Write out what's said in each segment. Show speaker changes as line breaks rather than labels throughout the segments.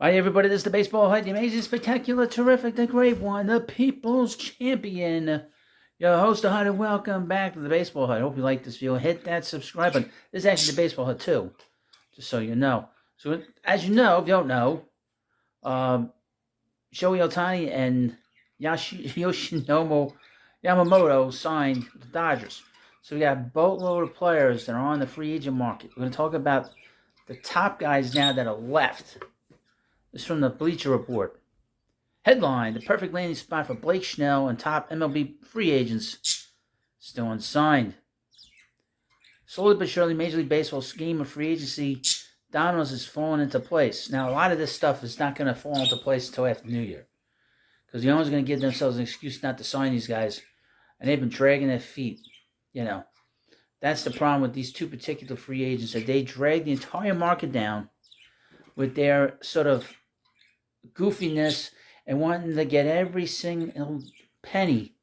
Hi, everybody. This is the Baseball Head, the amazing, spectacular, terrific, the great one, the people's champion. Your host, Hud, and welcome back to the Baseball Head. I hope you like this video. Hit that subscribe button. This is actually the Baseball Head, too, just so you know. So, as you know, if you don't know, Shohei Ohtani and Yoshinobu Yamamoto signed the Dodgers. So we got a boatload of players that are on the free agent market. We're going to talk about the top guys now that are left. This is from the Bleacher Report. Headline: the perfect landing spot for Blake Snell and top MLB free agents still unsigned. Slowly but surely, Major League Baseball's scheme of free agency dominoes is falling into place. Now, a lot of this stuff is not going to fall into place until after New Year, because the owners are going to give themselves an excuse not to sign these guys, and they've been dragging their feet. You know, that's the problem with these two particular free agents, that they drag the entire market down with their sort of goofiness and wanting to get every single penny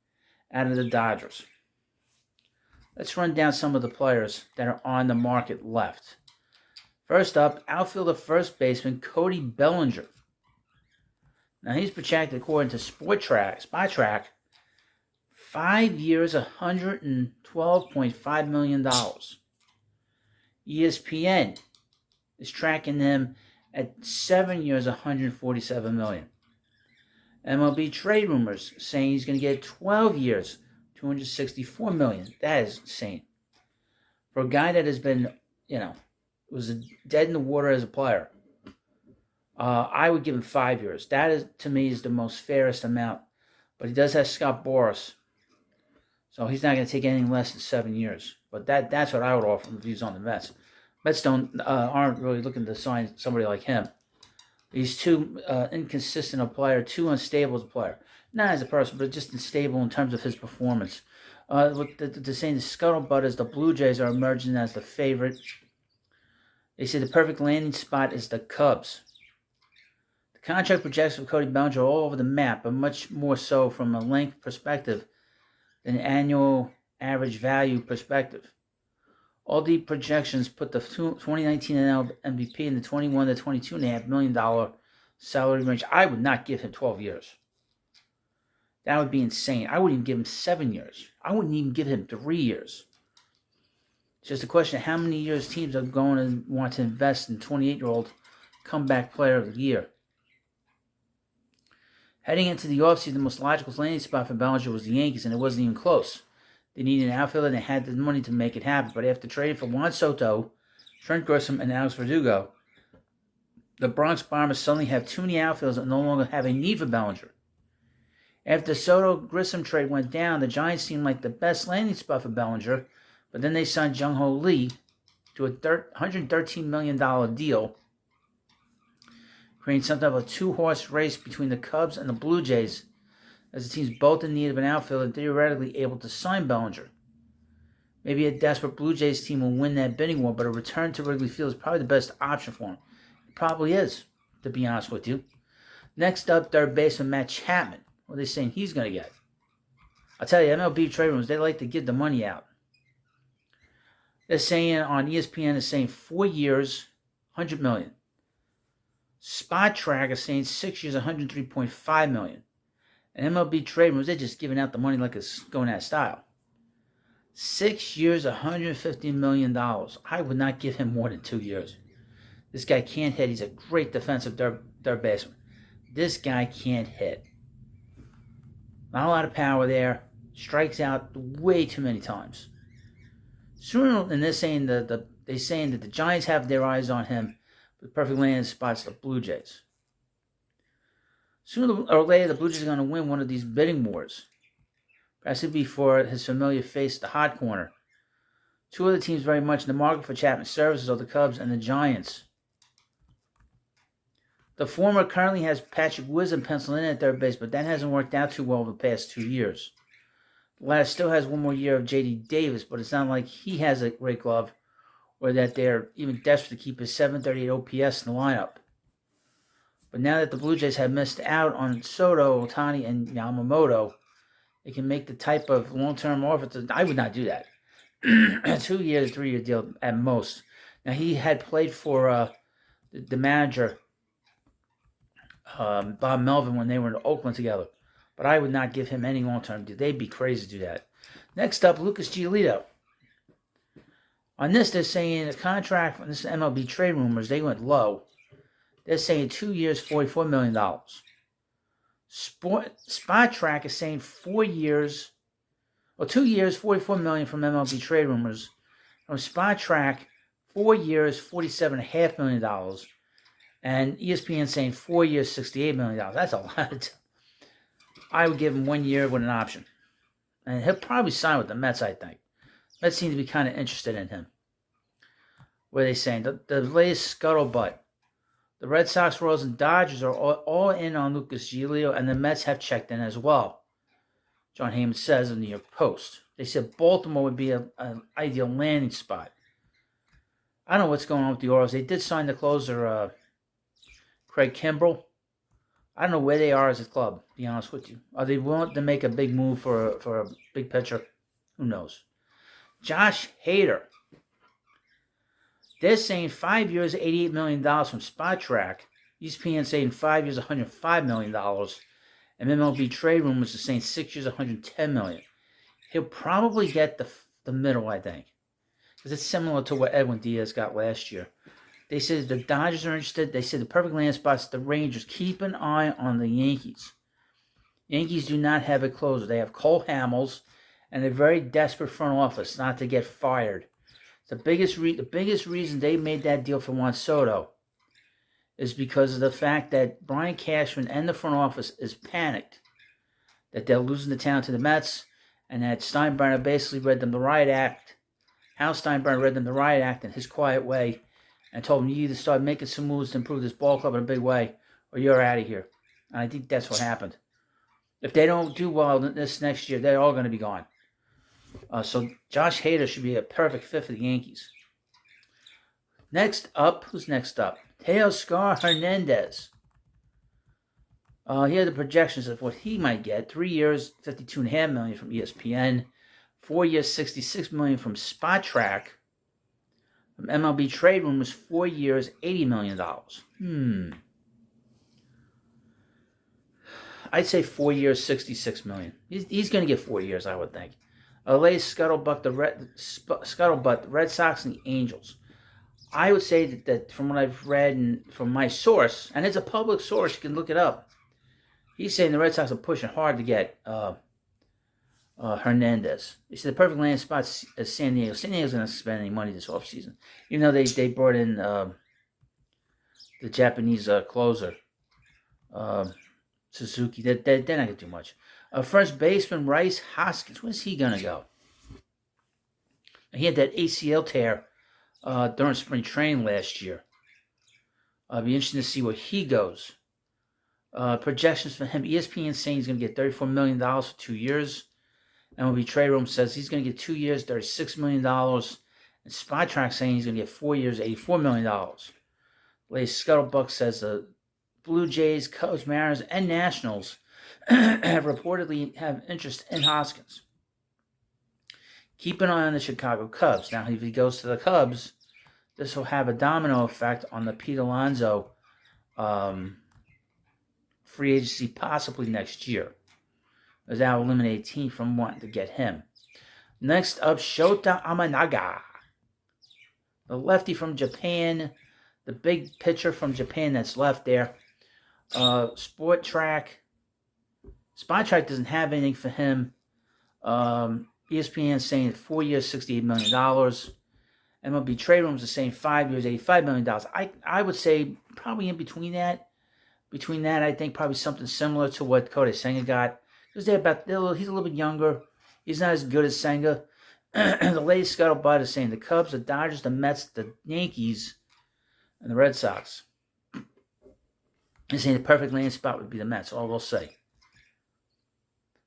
out of the Dodgers. Let's run down some of the players that are on the market left. First up, outfielder first baseman Cody Bellinger. Now he's projected, according to Spotrac, 5 years, $112.5 million. ESPN is tracking him at 7 years, $147 million. MLB Trade Rumors saying he's going to get 12 years, $264 million. That is insane. For a guy that has been, was dead in the water as a player, I would give him 5 years. That is, to me, is the most fairest amount. But he does have Scott Boras, so he's not going to take anything less than 7 years. But that's what I would offer him if he's on the Mets. Mets aren't really looking to sign somebody like him. He's too inconsistent a player, too unstable as a player. Not as a person, but just unstable in terms of his performance. What they're saying, the scuttlebutt is the Blue Jays are emerging as the favorite. They say the perfect landing spot is the Cubs. The contract projections for Cody Bellinger are all over the map, but much more so from a length perspective than an annual average value perspective. All the projections put the 2019 NL MVP in the $21 to $22.5 million salary range. I would not give him 12 years. That would be insane. I wouldn't even give him 7 years. I wouldn't even give him 3 years. It's just a question of how many years teams are going to want to invest in 28-year-old comeback player of the year. Heading into the offseason, the most logical landing spot for Bellinger was the Yankees, and it wasn't even close. They needed an outfielder, and they had the money to make it happen. But after trading for Juan Soto, Trent Grisham, and Alex Verdugo, the Bronx Bombers suddenly have too many outfielders and no longer have a need for Bellinger. After the Soto-Grisham trade went down, the Giants seemed like the best landing spot for Bellinger, but then they signed Jung-Ho Lee to a $113 million deal, creating something of a two-horse race between the Cubs and the Blue Jays, as the team's both in need of an outfielder and theoretically able to sign Bellinger. Maybe a desperate Blue Jays team will win that bidding war, but a return to Wrigley Field is probably the best option for him. It probably is, to be honest with you. Next up, third baseman Matt Chapman. What are they saying he's going to get? I'll tell you, MLB Trade Rumors, they like to give the money out. They're saying on ESPN, is saying 4 years, $100 million. Spotrac is saying 6 years, $103.5 million. And MLB Trade Rumors, they're just giving out the money like it's going out of style. 6 years, $150 million. I would not give him more than 2 years. This guy can't hit. He's a great defensive third baseman. This guy can't hit. Not a lot of power there. Strikes out way too many times. Sooner, and they're saying that the Giants have their eyes on him. The perfect landing spot's the Blue Jays. Sooner or later, the Blue Jays are going to win one of these bidding wars. Perhaps it'll be for his familiar face, the hot corner. Two other teams very much in the market for Chapman's services are the Cubs and the Giants. The former currently has Patrick Wisdom penciled in at third base, but that hasn't worked out too well over the past 2 years. The latter still has one more year of J.D. Davis, but it's not like he has a great glove or that they're even desperate to keep his .738 OPS in the lineup. But now that the Blue Jays have missed out on Soto, Ohtani, and Yamamoto, they can make the type of long-term offer. I would not do that. A 2 year, 3 year deal at most. Now, he had played for the manager Bob Melvin when they were in Oakland together. But I would not give him any long-term deal. They'd be crazy to do that. Next up, Lucas Giolito. On this, they're saying the contract from this MLB trade rumors, they went low. They're saying 2 years, $44 million. Spot Track is saying 4 years, 2 years, $44 million from MLB trade rumors. From Spot Track, 4 years, $47.5 million. And ESPN saying 4 years, $68 million. That's a lot. I would give him 1 year with an option. And he'll probably sign with the Mets, I think. Mets seem to be kind of interested in him. What are they saying? The latest scuttlebutt. The Red Sox, Royals, and Dodgers are all in on Lucas Giolito, and the Mets have checked in as well. John Heyman says in the New York Post. They said Baltimore would be an ideal landing spot. I don't know what's going on with the Orioles. They did sign the closer, Craig Kimbrell. I don't know where they are as a club, to be honest with you. Are they willing to make a big move for a big pitcher? Who knows? Josh Hader. They're saying 5 years, $88 million from Spot Track. ESPN saying 5 years, $105 million. And MLB Trade Rumors are saying 6 years, $110 million. He'll probably get the middle, I think. Because it's similar to what Edwin Diaz got last year. They said the Dodgers are interested. They said the perfect land spot's the Rangers. Keep an eye on the Yankees. Yankees do not have a closer. They have Cole Hamels and a very desperate front office not to get fired. The biggest reason they made that deal for Juan Soto is because of the fact that Brian Cashman and the front office is panicked that they're losing the talent to the Mets, and that Steinbrenner basically read them the riot act. Hal Steinbrenner read them the riot act in his quiet way and told them, you either start making some moves to improve this ball club in a big way or you're out of here. And I think that's what happened. If they don't do well this next year, they're all going to be gone. So Josh Hader should be a perfect fit for the Yankees. Next up, who's next up? Teoscar Hernandez. Here are the projections of what he might get. 3 years, $52.5 million from ESPN. 4 years, $66 million from Spot Track. From MLB Trade Rumors, 4 years, $80 million. I'd say 4 years, $66 million. He's going to get 4 years, I would think. Latest scuttlebutt, the Red Sox and the Angels. I would say that from what I've read and from my source, and it's a public source, you can look it up. He's saying the Red Sox are pushing hard to get Hernandez. He said the perfect landing spot is San Diego. San Diego's going to spend any money this offseason. Even though they brought in the Japanese closer, Suzuki. They're not going to do much. First baseman Rice Hoskins. Where's he going to go? He had that ACL tear during spring training last year. It'll be interesting to see where he goes. Projections for him. ESPN saying he's going to get $34 million for 2 years. MLB Trade Room says he's going to get 2 years, $36 million. And Spot Track saying he's going to get 4 years, $84 million. Latest Scuttlebutt says the Blue Jays, Cubs, Mariners, and Nationals have reportedly have interest in Hoskins. Keep an eye on the Chicago Cubs. Now, if he goes to the Cubs, this will have a domino effect on the Pete Alonso free agency possibly next year, as that will eliminate a team from wanting to get him. Next up, Shota Amanaga, the lefty from Japan, the big pitcher from Japan that's left there. Spot Track doesn't have anything for him. ESPN saying 4 years, $68 million. MLB Trade Rooms are saying 5 years, $85 million. I would say probably in between that. Between that, I think probably something similar to what Cody Bellinger got. Because he's a little bit younger. He's not as good as Senga. The latest scuttlebutt is saying the Cubs, the Dodgers, the Mets, the Yankees, and the Red Sox. They're saying the perfect landing spot would be the Mets. All they'll say.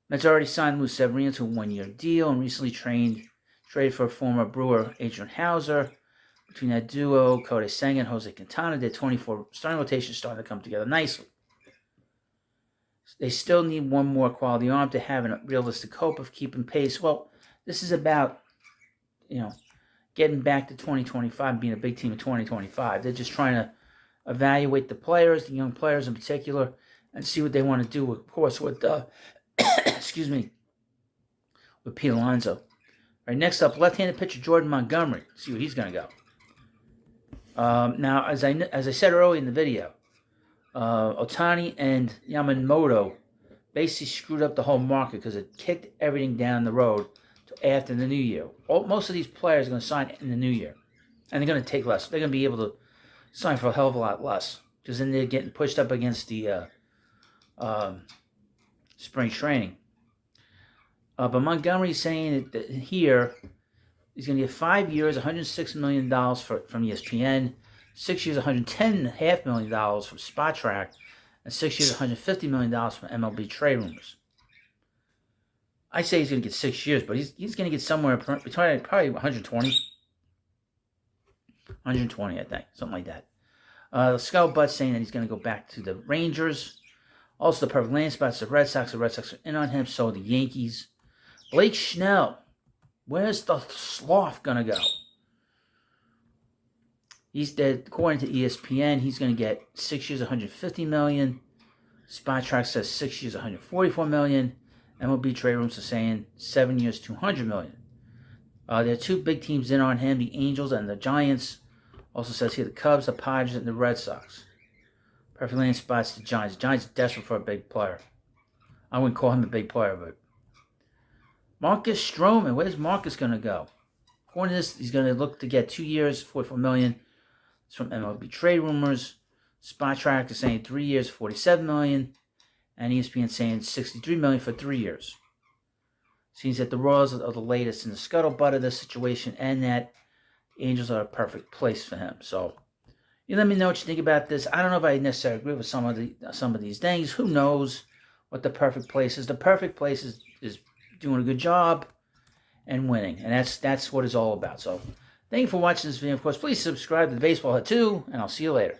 Mets already signed Lou Severino to a 1-year deal and recently traded for former Brewer Adrian Hauser. Between that duo, Cody Bellinger and Jose Quintana, their 24 starting rotation starting to come together nicely. They still need one more quality arm to have a realistic hope of keeping pace. Well, this is about, getting back to 2025, being a big team in 2025. They're just trying to evaluate the players, the young players in particular, and see what they want to do, of course, with, excuse me, with Pete Alonso. All right, next up, left-handed pitcher Jordan Montgomery. See where he's going to go. Now, as I said earlier in the video, Ohtani and Yamamoto basically screwed up the whole market because it kicked everything down the road to after the new year. Most of these players are going to sign in the new year, and they're going to take less. They're going to be able to sign for a hell of a lot less because then they're getting pushed up against the spring training. But Montgomery's saying that here he's going to get 5 years, $106 million from ESPN, 6 years, $110.5 million from Spotrac, and 6 years, $150 million from MLB Trade Rumors. I say he's going to get 6 years, but he's going to get somewhere between probably 120, I think, something like that. The Scout Butt saying that he's going to go back to the Rangers. Also, the perfect land spots, the Red Sox. The Red Sox are in on him, so the Yankees. Blake Snell. Where's the sloth going to go? He's dead. According to ESPN, he's going to get 6 years, $150 million. Spotrac says 6 years, $144 million. MLB Trade Rooms are saying 7 years, $200 million. There are two big teams in on him, the Angels and the Giants. Also says here the Cubs, the Padres, and the Red Sox. Perfect landing spots, the Giants. The Giants are desperate for a big player. I wouldn't call him a big player, but Marcus Stroman, where's Marcus going to go? According to this, he's going to look to get 2 years, $44 million. It's from MLB Trade Rumors. Spotrac is saying 3 years, $47 million. And ESPN saying $63 million for 3 years. Seems that the Royals are the latest in the scuttlebutt of this situation, and that the Angels are a perfect place for him. So, you let me know what you think about this. I don't know if I necessarily agree with some of these things. Who knows what the perfect place is? The perfect place is doing a good job and winning, and that's what it's all about. So, thank you for watching this video. Of course, please subscribe to the Baseball Hut too, and I'll see you later.